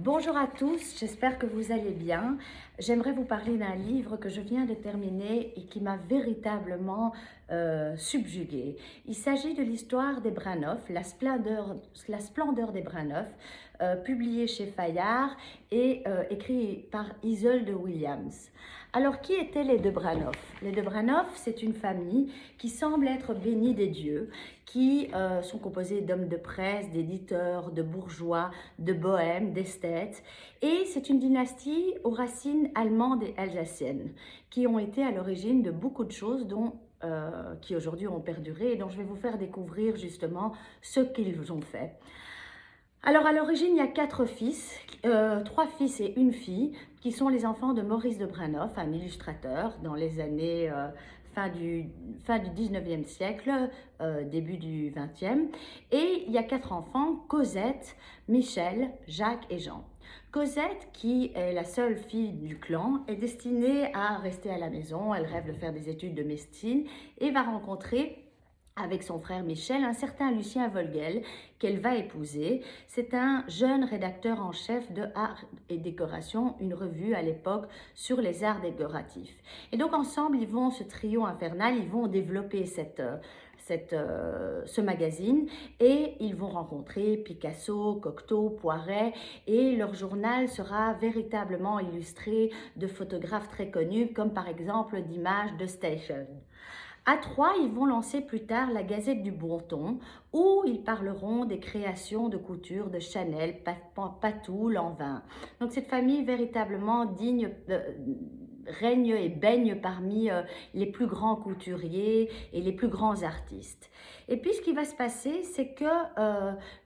Bonjour à tous, j'espère que vous allez bien. J'aimerais vous parler d'un livre que je viens de terminer et qui m'a véritablement subjuguée. Il s'agit de l'histoire des Branoff, la splendeur des Branoff, publié chez Fayard et écrit par Isolde Williams. Alors, qui étaient les deux Branoff? Les deux Branoff, c'est une famille qui semble être bénie des dieux, qui sont composés d'hommes de presse, d'éditeurs, de bourgeois, de bohèmes, d'esthètes. Et c'est une dynastie aux racines allemandes et alsaciennes, qui ont été à l'origine de beaucoup de choses qui aujourd'hui ont perduré et dont je vais vous faire découvrir justement ce qu'ils ont fait. Alors à l'origine, il y a trois fils et une fille, qui sont les enfants de Maurice de Branoff, un illustrateur dans les années fin du 19e siècle, début du 20e. Et il y a quatre enfants, Cosette, Michel, Jacques et Jean. Cosette, qui est la seule fille du clan, est destinée à rester à la maison. Elle rêve de faire des études de médecine et va rencontrer avec son frère Michel, un certain Lucien Vogel, qu'elle va épouser. C'est un jeune rédacteur en chef de Art et Décoration, une revue à l'époque sur les arts décoratifs. Et donc ensemble, ce trio infernal, ils vont développer ce magazine et ils vont rencontrer Picasso, Cocteau, Poiret et leur journal sera véritablement illustré de photographes très connus comme par exemple d'images de Station. À trois, ils vont lancer plus tard la Gazette du Bon Ton, où ils parleront des créations de couture de Chanel, Patou, Lanvin. Donc cette famille véritablement digne règne et baigne parmi les plus grands couturiers et les plus grands artistes. Et puis ce qui va se passer, c'est que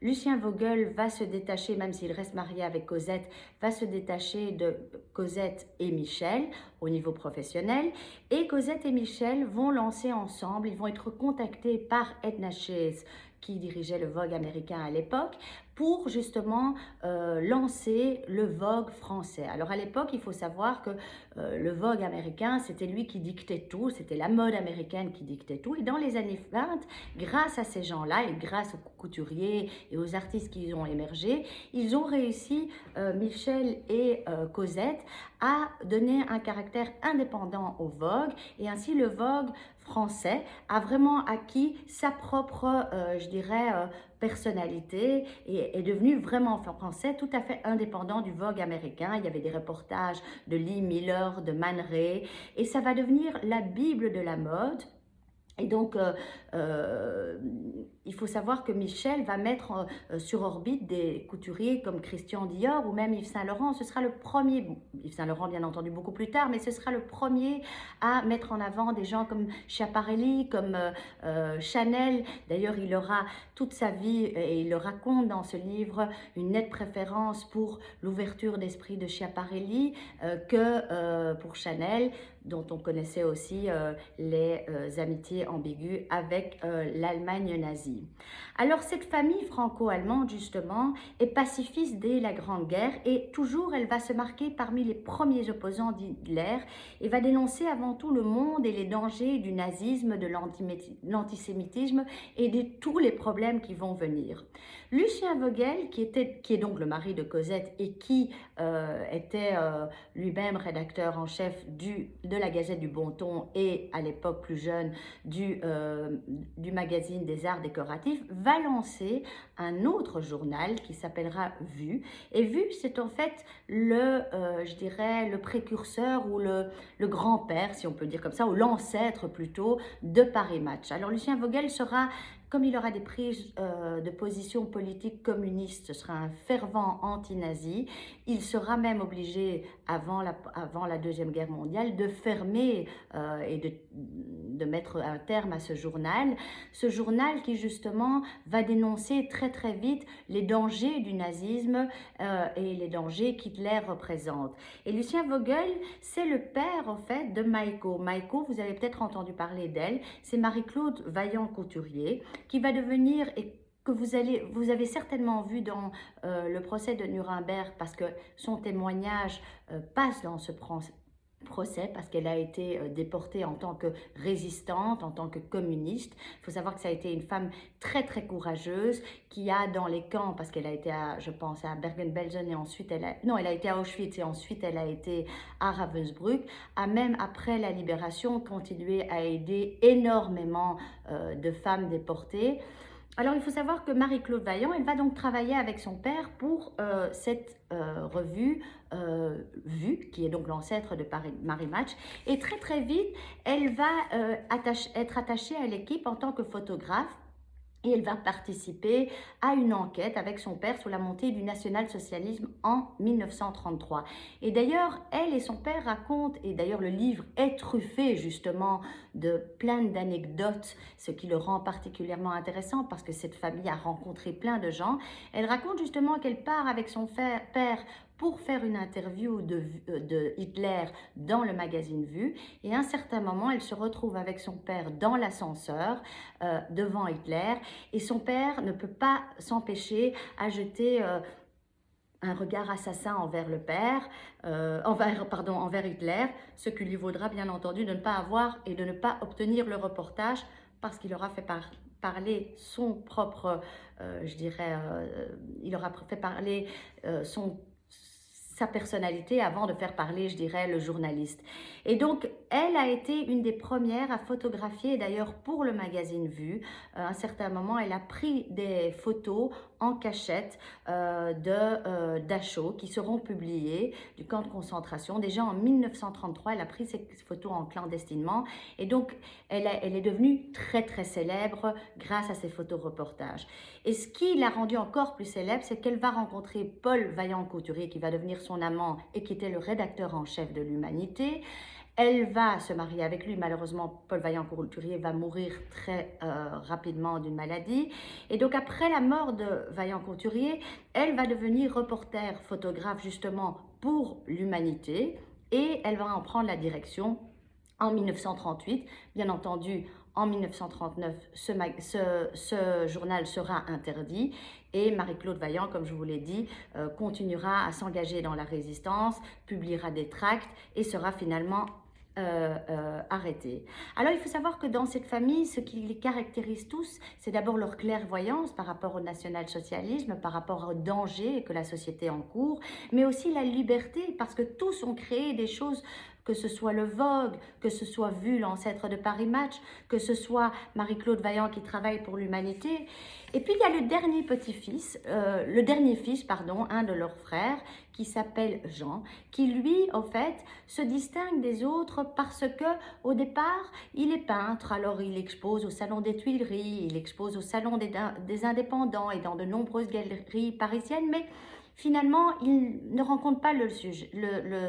Lucien Vogel va se détacher, même s'il reste marié avec Cosette, va se détacher de Cosette et Michel au niveau professionnel. Et Cosette et Michel vont lancer ensemble, ils vont être contactés par Edna Chase, qui dirigeait le Vogue américain à l'époque, pour justement lancer le Vogue français. Alors à l'époque, il faut savoir que le Vogue américain, c'était lui qui dictait tout, c'était la mode américaine qui dictait tout. Et dans les années 20, grâce à ces gens-là et grâce aux couturiers et aux artistes qui ont émergé, ils ont réussi, Michel et Cosette, à donner un caractère indépendant au Vogue et ainsi le Vogue français a vraiment acquis sa propre, je dirais, personnalité et est devenu vraiment français, tout à fait indépendant du Vogue américain. Il y avait des reportages de Lee Miller, de Man Ray, et ça va devenir la Bible de la mode. Et donc, il faut savoir que Michel va mettre sur orbite des couturiers comme Christian Dior ou même Yves Saint Laurent. Ce sera le premier, bon, Yves Saint Laurent bien entendu beaucoup plus tard, mais ce sera le premier à mettre en avant des gens comme Schiaparelli, comme Chanel. D'ailleurs, il aura toute sa vie, et il le raconte dans ce livre, une nette préférence pour l'ouverture d'esprit de Schiaparelli que pour Chanel, dont on connaissait aussi les amitiés ambiguës avec l'Allemagne nazie. Alors cette famille franco-allemande justement est pacifiste dès la Grande Guerre et toujours elle va se marquer parmi les premiers opposants d'Hitler et va dénoncer avant tout le monde et les dangers du nazisme, de l'antisémitisme et de tous les problèmes qui vont venir. Lucien Vogel, qui est donc le mari de Cosette et qui était lui-même rédacteur en chef de la Gazette du Bon Ton et à l'époque plus jeune du magazine des arts décoratifs, va lancer un autre journal qui s'appellera Vue. Et Vue, c'est en fait je dirais, le précurseur ou le grand-père, si on peut dire comme ça, ou l'ancêtre plutôt de Paris Match. Alors Lucien Vogel sera, comme il aura des prises de position politique communiste, ce sera un fervent anti-nazi. Il sera même obligé, avant la Deuxième Guerre mondiale, de fermer et de mettre un terme à ce journal. Ce journal qui justement va dénoncer très très vite les dangers du nazisme et les dangers qu'Hitler représente. Et Lucien Vogel, c'est le père en fait de Maïko. Maïko, vous avez peut-être entendu parler d'elle, c'est Marie-Claude Vaillant-Couturier qui va devenir et que vous avez certainement vu dans le procès de Nuremberg parce que son témoignage passe dans ce procès parce qu'elle a été déportée en tant que résistante, en tant que communiste. Il faut savoir que ça a été une femme très très courageuse qui a dans les camps, parce qu'elle a été à, je pense, à Bergen-Belsen et ensuite non, elle a été à Auschwitz et ensuite elle a été à Ravensbrück, a même après la libération continué à aider énormément de femmes déportées. Alors, il faut savoir que Marie-Claude Vaillant, elle va donc travailler avec son père pour cette revue Vue, qui est donc l'ancêtre de Paris Match. Et très très vite, elle va être attachée à l'équipe en tant que photographe. Et elle va participer à une enquête avec son père sous la montée du national-socialisme en 1933. Et d'ailleurs, elle et son père racontent, et d'ailleurs le livre est truffé justement de plein d'anecdotes, ce qui le rend particulièrement intéressant parce que cette famille a rencontré plein de gens. Elle raconte justement qu'elle part avec son père pour faire une interview de Hitler dans le magazine Vue. Et à un certain moment, elle se retrouve avec son père dans l'ascenseur devant Hitler. Et son père ne peut pas s'empêcher à jeter un regard assassin envers le père, envers Hitler, ce qui lui vaudra bien entendu de ne pas avoir et de ne pas obtenir le reportage parce qu'il aura fait parler son propre, je dirais, il aura fait parler sa personnalité avant de faire parler, je dirais, le journaliste. Et donc, elle a été une des premières à photographier, d'ailleurs pour le magazine Vue. À un certain moment, elle a pris des photos en cachette d'Achau qui seront publiées du camp de concentration. Déjà en 1933, elle a pris ces photos en clandestinement et donc elle est devenue très très célèbre grâce à ces photoreportages. Et ce qui l'a rendue encore plus célèbre, c'est qu'elle va rencontrer Paul Vaillant-Couturier qui va devenir son amant et qui était le rédacteur en chef de l'Humanité. Elle va se marier avec lui. Malheureusement, Paul Vaillant-Couturier va mourir très rapidement d'une maladie. Et donc, après la mort de Vaillant-Couturier, elle va devenir reporter, photographe justement pour l'Humanité. Et elle va en prendre la direction en 1938. Bien entendu, en 1939, ce journal sera interdit et Marie-Claude Vaillant, comme je vous l'ai dit, continuera à s'engager dans la résistance, publiera des tracts et sera finalement arrêtée. Alors, il faut savoir que dans cette famille, ce qui les caractérise tous, c'est d'abord leur clairvoyance par rapport au national-socialisme, par rapport au danger que la société encourt, mais aussi la liberté, parce que tous ont créé des choses, que ce soit le Vogue, que ce soit Vue, l'ancêtre de Paris Match, que ce soit Marie-Claude Vaillant qui travaille pour l'Humanité. Et puis il y a le dernier fils, un de leurs frères, qui s'appelle Jean, qui lui, en fait, se distingue des autres parce que, au départ, il est peintre. Alors il expose au Salon des Tuileries, il expose au Salon des Indépendants et dans de nombreuses galeries parisiennes, mais finalement, il ne rencontre pas le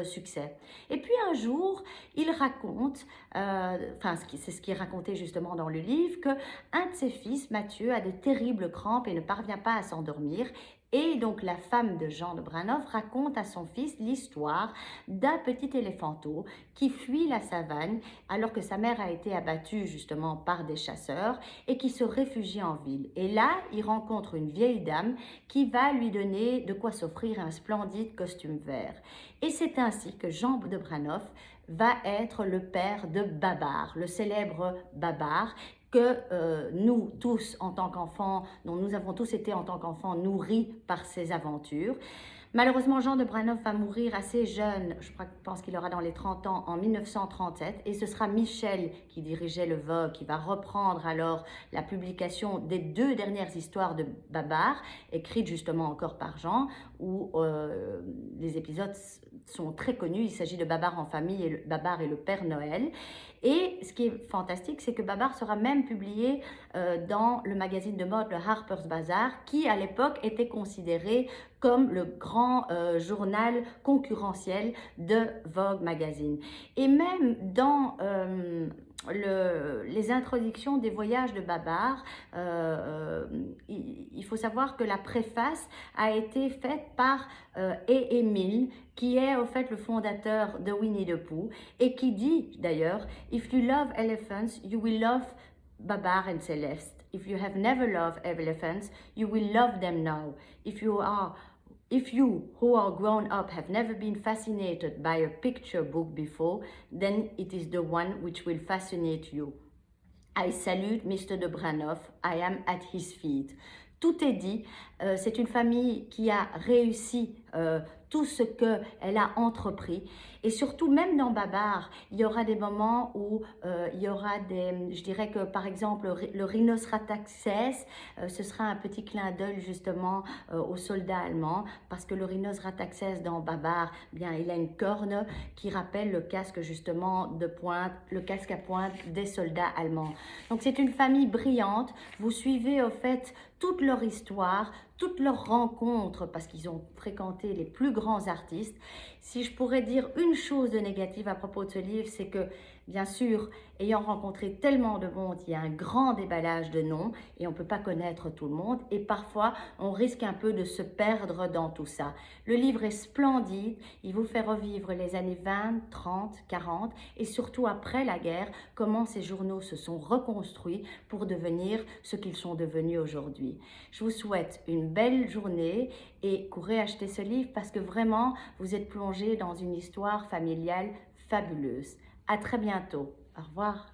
succès. Et puis un jour, il raconte, c'est ce qui est raconté justement dans le livre, qu'un de ses fils, Mathieu, a de terribles crampes et ne parvient pas à s'endormir. Et donc la femme de Jean de Branoff raconte à son fils l'histoire d'un petit éléphanteau qui fuit la savane alors que sa mère a été abattue justement par des chasseurs et qui se réfugie en ville. Et là, il rencontre une vieille dame qui va lui donner de quoi s'offrir un splendide costume vert. Et c'est ainsi que Jean de Branoff va être le père de Babar, le célèbre Babar, que nous tous en tant qu'enfants, dont nous avons tous été en tant qu'enfants nourris par ses aventures. Malheureusement, Jean de Branoff va mourir assez jeune, pense qu'il aura dans les 30 ans, en 1937, et ce sera Michel qui dirigeait le Vogue, qui va reprendre alors la publication des 2 dernières histoires de Babar, écrites justement encore par Jean, où les épisodes sont très connus. Il s'agit de Babar en famille, et Babar et le Père Noël. Et ce qui est fantastique, c'est que Babar sera même publié dans le magazine de mode, le Harper's Bazaar, qui à l'époque était considéré comme le grand journal concurrentiel de Vogue Magazine. Et même dans les introductions des voyages de Babar, il faut savoir que la préface a été faite par Émile, qui est au fait le fondateur de Winnie the Pooh, et qui dit d'ailleurs « If you love elephants, you will love Babar and Celeste. If you have never loved elephants, you will love them now. If If you, who are grown up, have never been fascinated by a picture book before, then it is the one which will fascinate you. I salute Mr. Dobranov, I am at his feet. Tout est dit, c'est une famille qui a réussi tout ce qu'elle a entrepris. Et surtout, même dans Babar, il y aura des moments où il y aura je dirais que par exemple, le rhinocéros ce sera un petit clin d'œil justement aux soldats allemands, parce que le rhinocéros dans Babar, bien, il a une corne qui rappelle le casque justement de pointe, le casque à pointe des soldats allemands. Donc c'est une famille brillante, vous suivez au fait toute leur histoire, toutes leurs rencontres, parce qu'ils ont fréquenté les plus grands artistes. Si je pourrais dire une chose de négative à propos de ce livre, c'est que, bien sûr, ayant rencontré tellement de monde, il y a un grand déballage de noms et on ne peut pas connaître tout le monde. Et parfois, on risque un peu de se perdre dans tout ça. Le livre est splendide, il vous fait revivre les années 20, 30, 40 et surtout après la guerre, comment ces journaux se sont reconstruits pour devenir ce qu'ils sont devenus aujourd'hui. Je vous souhaite une belle journée et courez acheter ce livre parce que vraiment, vous êtes plongé dans une histoire familiale fabuleuse. À très bientôt. Au revoir.